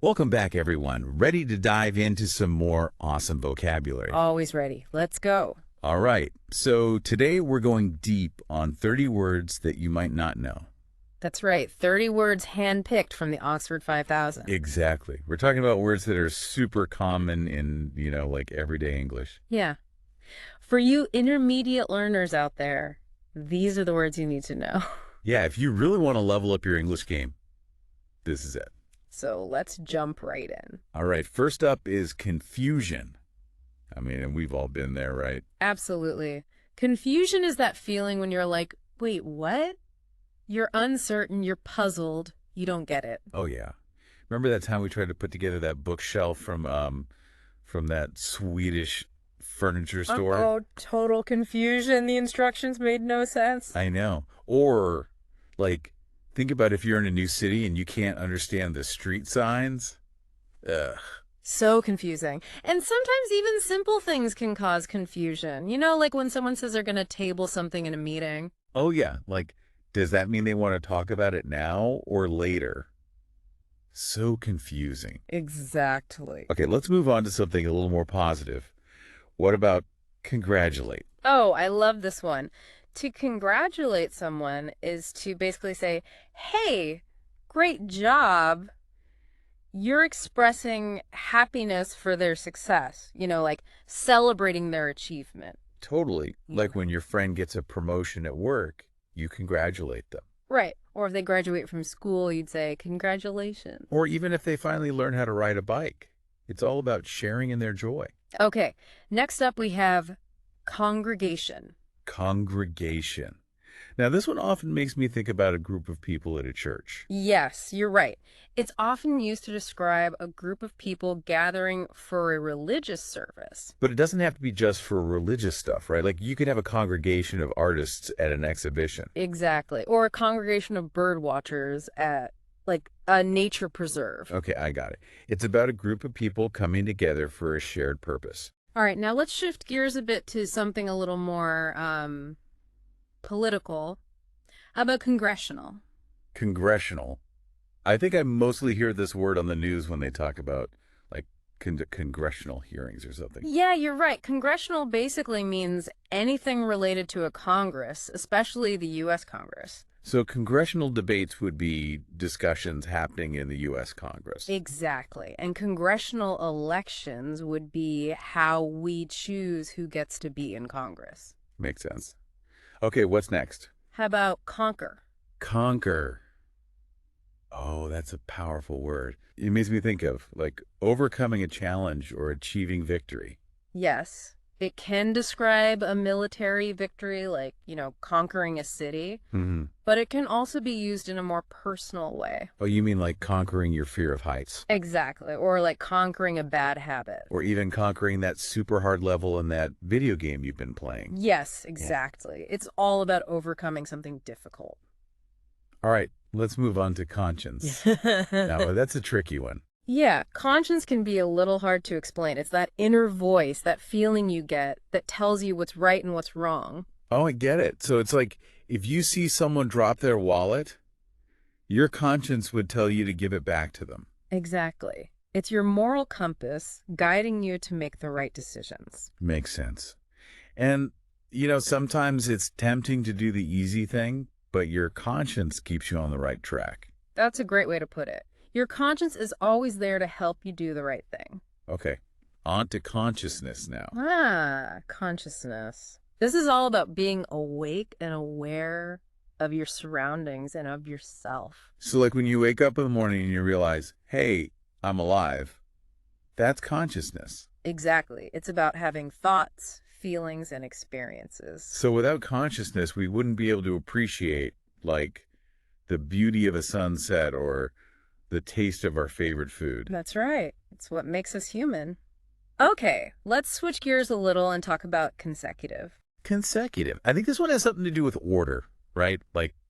Welcome back, everyone. Ready to dive into some more awesome vocabulary? Always ready. Let's go. All right. So today we're going deep on 30 words that you might not know. That's right. 30 words handpicked from the Oxford 5000. Exactly. We're talking about words that are super common in, like everyday English. Yeah. For you intermediate learners out there, these are the words you need to know. Yeah, if you really want to level up your English game, this is it. So let's jump right in. All right. First up is confusion. And we've all been there, right? Absolutely. Confusion is that feeling when you're like, wait, what? You're uncertain, you're puzzled, you don't get it. Oh, yeah. Remember that time we tried to put together that bookshelf from that Swedish furniture store? Oh, total confusion. The instructions made no sense. I know. Or, think about if you're in a new city and you can't understand the street signs. Ugh. So confusing. And sometimes even simple things can cause confusion. Like when someone says they're going to table something in a meeting. Oh, yeah. Does that mean they want to talk about it now or later? So confusing. Exactly. Okay, let's move on to something a little more positive. What about congratulate? Oh, I love this one. To congratulate someone is to basically say, hey, great job. You're expressing happiness for their success, like celebrating their achievement. Totally. Like when your friend gets a promotion at work, you congratulate them. Right. Or if they graduate from school, you'd say, congratulations. Or even if they finally learn how to ride a bike. It's all about sharing in their joy. Okay. Next up, we have congregation. Congregation. Now, this one often makes me think about a group of people at a church. Yes, you're right. It's often used to describe a group of people gathering for a religious service. But it doesn't have to be just for religious stuff, right? You could have a congregation of artists at an exhibition. Exactly. Or a congregation of bird watchers at, a nature preserve. Okay, I got it. It's about a group of people coming together for a shared purpose. All right, now let's shift gears a bit to something a little more political. How about congressional? Congressional. I think I mostly hear this word on the news when they talk about congressional hearings or something. Yeah, you're right. Congressional basically means anything related to a Congress, especially the U.S. Congress. So congressional debates would be discussions happening in the U.S. Congress. Exactly. And congressional elections would be how we choose who gets to be in Congress. Makes sense. Okay, what's next? How about conquer? Conquer. Oh, that's a powerful word. It makes me think of, overcoming a challenge or achieving victory. Yes. It can describe a military victory, conquering a city. Mm-hmm. But it can also be used in a more personal way. Oh, you mean conquering your fear of heights? Exactly. Or conquering a bad habit. Or even conquering that super hard level in that video game you've been playing. Yes, exactly. Yeah. It's all about overcoming something difficult. All right, let's move on to conscience. Now, that's a tricky one. Yeah, conscience can be a little hard to explain. It's that inner voice, that feeling you get that tells you what's right and what's wrong. Oh, I get it. So it's if you see someone drop their wallet, your conscience would tell you to give it back to them. Exactly. It's your moral compass guiding you to make the right decisions. Makes sense. And, sometimes it's tempting to do the easy thing, but your conscience keeps you on the right track. That's a great way to put it. Your conscience is always there to help you do the right thing. Okay, on to consciousness now. Consciousness. This is all about being awake and aware of your surroundings and of yourself. So when you wake up in the morning and you realize, hey, I'm alive, that's consciousness. Exactly. It's about having thoughts, feelings, and experiences. So without consciousness, we wouldn't be able to appreciate, the beauty of a sunset or the taste of our favorite food. That's right. It's what makes us human. Okay, let's switch gears a little and talk about consecutive. Consecutive. I think this one has something to do with order, right?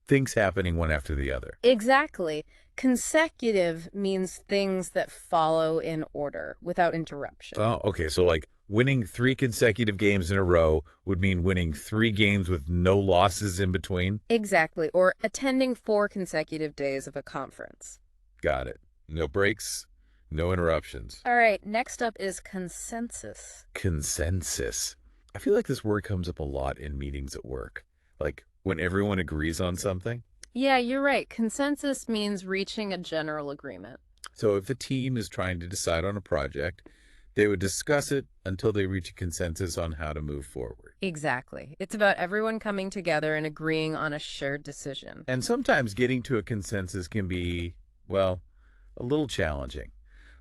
Things happening one after the other. Exactly. Consecutive means things that follow in order without interruption. Oh, okay. So winning 3 consecutive games in a row would mean winning 3 games with no losses in between? Exactly. Or attending 4 consecutive days of a conference. Got it. No breaks, No interruptions. All right, next up is consensus. Consensus. I feel like this word comes up a lot in meetings at work. Like when everyone agrees on something. Yeah, you're right. Consensus means reaching a general agreement. So if the team is trying to decide on a project, they would discuss it until they reach a consensus on how to move forward. Exactly. It's about everyone coming together and agreeing on a shared decision. And sometimes getting to a consensus can be, well, a little challenging,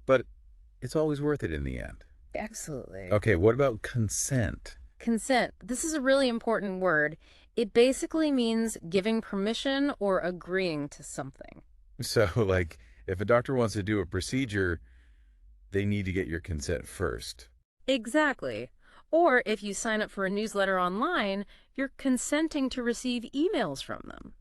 but it's always worth it in the end. Absolutely. Okay, what about consent? Consent. This is a really important word. It basically means giving permission or agreeing to something. So, like, if a doctor wants to do a procedure, they need to get your consent first. Exactly. Or if you sign up for a newsletter online, you're consenting to receive emails from them.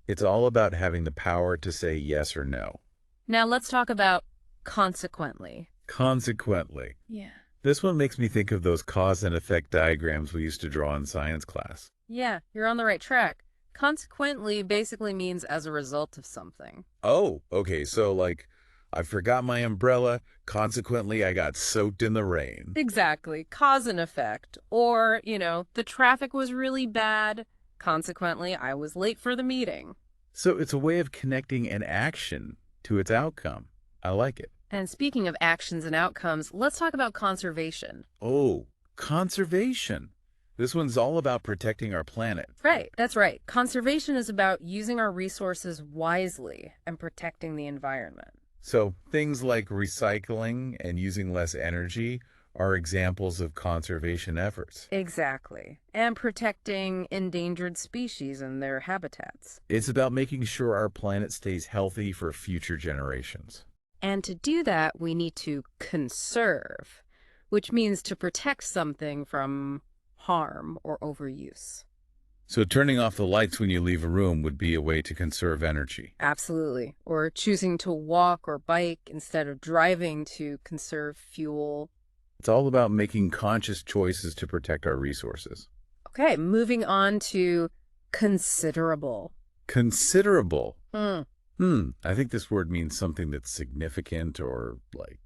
It's all about having the power to say yes or no. Now let's talk about consequently. Consequently. Yeah. This one makes me think of those cause and effect diagrams we used to draw in science class. Yeah, you're on the right track. Consequently basically means as a result of something. Oh, okay, so like, I forgot my umbrella, consequently I got soaked in the rain. Exactly. Cause and effect. Or, the traffic was really bad. Consequently, I was late for the meeting. So it's a way of connecting an action to its outcome. I like it. And speaking of actions and outcomes, let's talk about conservation. Oh, conservation. This one's all about protecting our planet. Right, that's right. Conservation is about using our resources wisely and protecting the environment. So things like recycling and using less energy are examples of conservation efforts. Exactly. And protecting endangered species and their habitats. It's about making sure our planet stays healthy for future generations. And to do that, we need to conserve, which means to protect something from harm or overuse. So turning off the lights when you leave a room would be a way to conserve energy. Absolutely. Or choosing to walk or bike instead of driving to conserve fuel. It's all about making conscious choices to protect our resources. Okay, moving on to considerable. Considerable. I think this word means something that's significant or like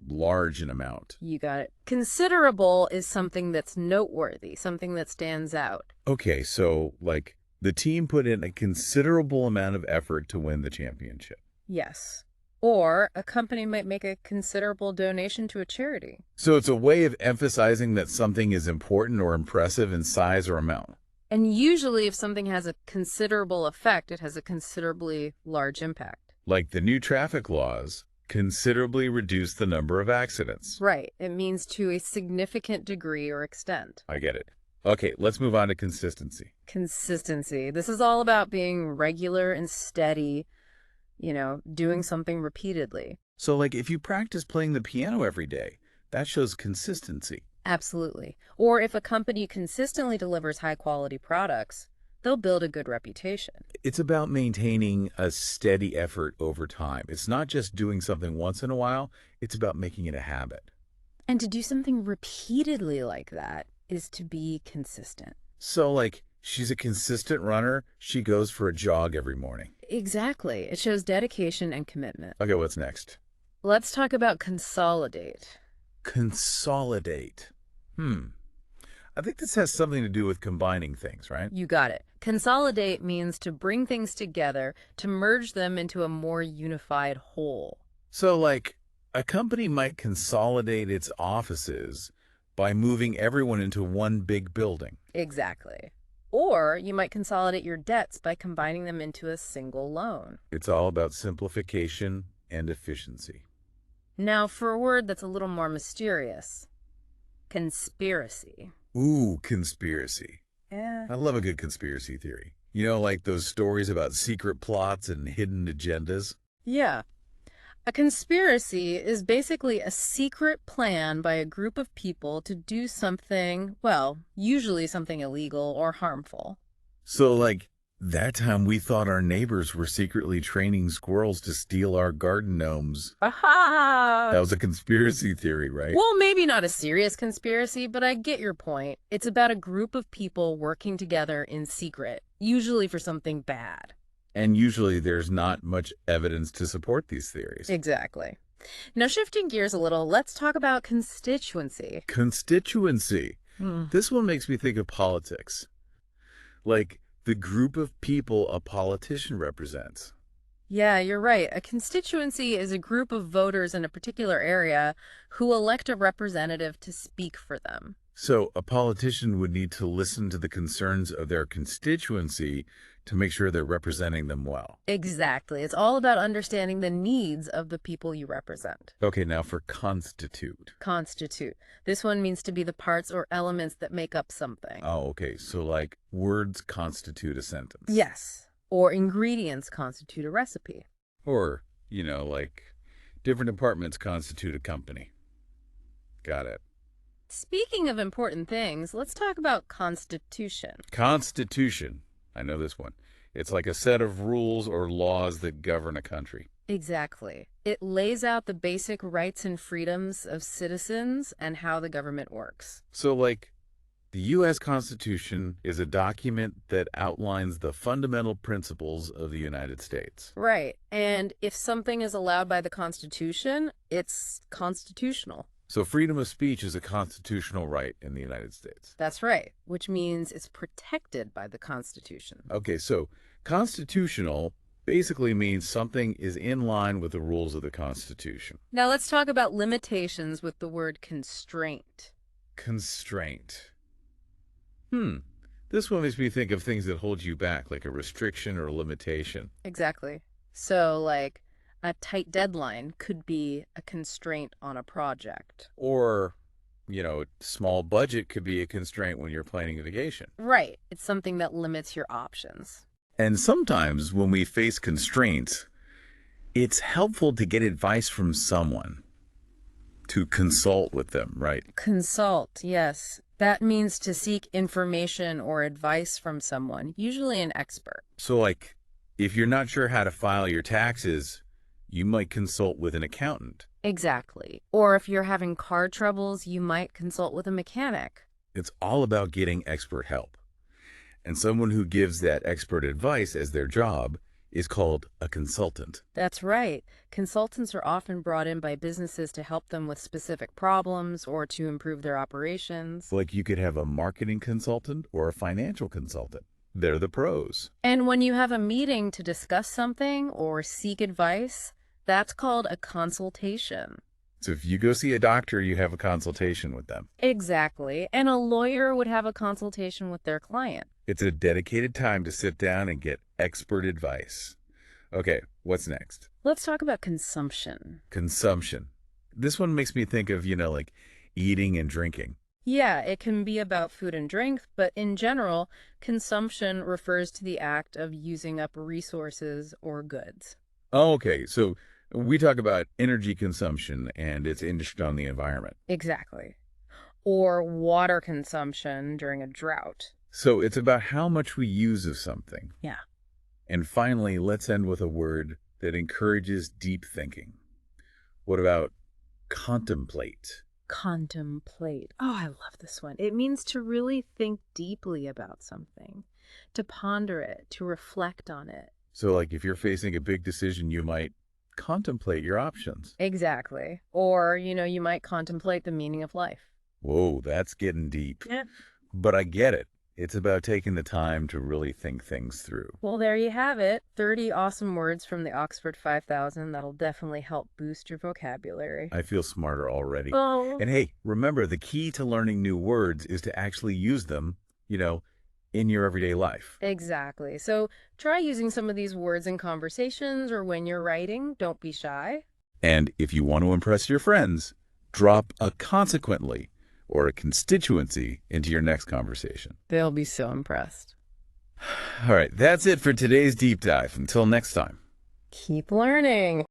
large in amount. You got it. Considerable is something that's noteworthy, something that stands out. Okay, so like the team put in a considerable amount of effort to win the championship. Yes. Or a company might make a considerable donation to a charity. So it's a way of emphasizing that something is important or impressive in size or amount. And usually if something has a considerable effect, it has a considerably large impact. Like the new traffic laws considerably reduce the number of accidents. Right. It means to a significant degree or extent. I get it. Okay, let's move on to consistency. Consistency. This is all about being regular and steady, doing something repeatedly. So like if you practice playing the piano every day, that shows consistency. Absolutely. Or if a company consistently delivers high-quality products, they'll build a good reputation. It's about maintaining a steady effort over time. It's not just doing something once in a while. It's about making it a habit. And to do something repeatedly like that is to be consistent. So like she's a consistent runner. She goes for a jog every morning. Exactly. It shows dedication and commitment. Okay, what's next? Let's talk about consolidate. Consolidate. I think this has something to do with combining things, right? You got it. Consolidate means to bring things together, to merge them into a more unified whole. So like a company might consolidate its offices by moving everyone into one big building. Exactly. Or you might consolidate your debts by combining them into a single loan. It's all about simplification and efficiency. Now for a word that's a little more mysterious. Conspiracy. Ooh, conspiracy. Yeah. I love a good conspiracy theory. Like those stories about secret plots and hidden agendas? Yeah. A conspiracy is basically a secret plan by a group of people to do something, well, usually something illegal or harmful. So like that time we thought our neighbors were secretly training squirrels to steal our garden gnomes. Aha! That was a conspiracy theory, right? Well, maybe not a serious conspiracy, but I get your point. It's about a group of people working together in secret, usually for something bad. And usually there's not much evidence to support these theories. Exactly. Now, shifting gears a little, let's talk about constituency. Constituency. This one makes me think of politics. Like the group of people a politician represents. Yeah, you're right. A constituency is a group of voters in a particular area who elect a representative to speak for them. So a politician would need to listen to the concerns of their constituency to make sure they're representing them well. Exactly. It's all about understanding the needs of the people you represent. Okay, now for constitute. Constitute. This one means to be the parts or elements that make up something. Oh, okay. So like words constitute a sentence. Yes. Or ingredients constitute a recipe. Or, like different departments constitute a company. Got it. Speaking of important things, let's talk about constitution. Constitution. I know this one. It's like a set of rules or laws that govern a country. Exactly. It lays out the basic rights and freedoms of citizens and how the government works. So like the U.S. Constitution is a document that outlines the fundamental principles of the United States. Right. And if something is allowed by the Constitution, it's constitutional. So freedom of speech is a constitutional right in the United States. That's right, which means it's protected by the Constitution. Okay, so constitutional basically means something is in line with the rules of the Constitution. Now let's talk about limitations with the word constraint. Constraint. This one makes me think of things that hold you back, like a restriction or a limitation. Exactly. So, like, a tight deadline could be a constraint on a project. Or, a small budget could be a constraint when you're planning a vacation. Right. It's something that limits your options. And sometimes when we face constraints, it's helpful to get advice from someone, to consult with them, right? Consult, yes. That means to seek information or advice from someone, usually an expert. So, like, if you're not sure how to file your taxes, you might consult with an accountant. Exactly. Or if you're having car troubles, you might consult with a mechanic. It's all about getting expert help. And someone who gives that expert advice as their job is called a consultant. That's right. Consultants are often brought in by businesses to help them with specific problems or to improve their operations. Like you could have a marketing consultant or a financial consultant. They're the pros. And when you have a meeting to discuss something or seek advice, that's called a consultation. So if you go see a doctor, you have a consultation with them. Exactly. And a lawyer would have a consultation with their client. It's a dedicated time to sit down and get expert advice. Okay, what's next? Let's talk about consumption. Consumption. This one makes me think of, like eating and drinking. Yeah, it can be about food and drink, but in general, consumption refers to the act of using up resources or goods. Oh, okay. So we talk about energy consumption and its impact on the environment. Exactly. Or water consumption during a drought. So it's about how much we use of something. Yeah. And finally, let's end with a word that encourages deep thinking. What about contemplate? Contemplate. Oh, I love this one. It means to really think deeply about something, to ponder it, to reflect on it. So like if you're facing a big decision, you might contemplate your options. Exactly. Or, you might contemplate the meaning of life. Whoa, that's getting deep. Yeah. But I get it. It's about taking the time to really think things through. Well, there you have it. 30 awesome words from the Oxford 5000 that'll definitely help boost your vocabulary. I feel smarter already. Oh. And hey, remember, the key to learning new words is to actually use them, in your everyday life. Exactly. So try using some of these words in conversations or when you're writing. Don't be shy. And if you want to impress your friends, drop a consequently or a constituency into your next conversation. They'll be so impressed. All right, that's it for today's deep dive. Until next time. Keep learning.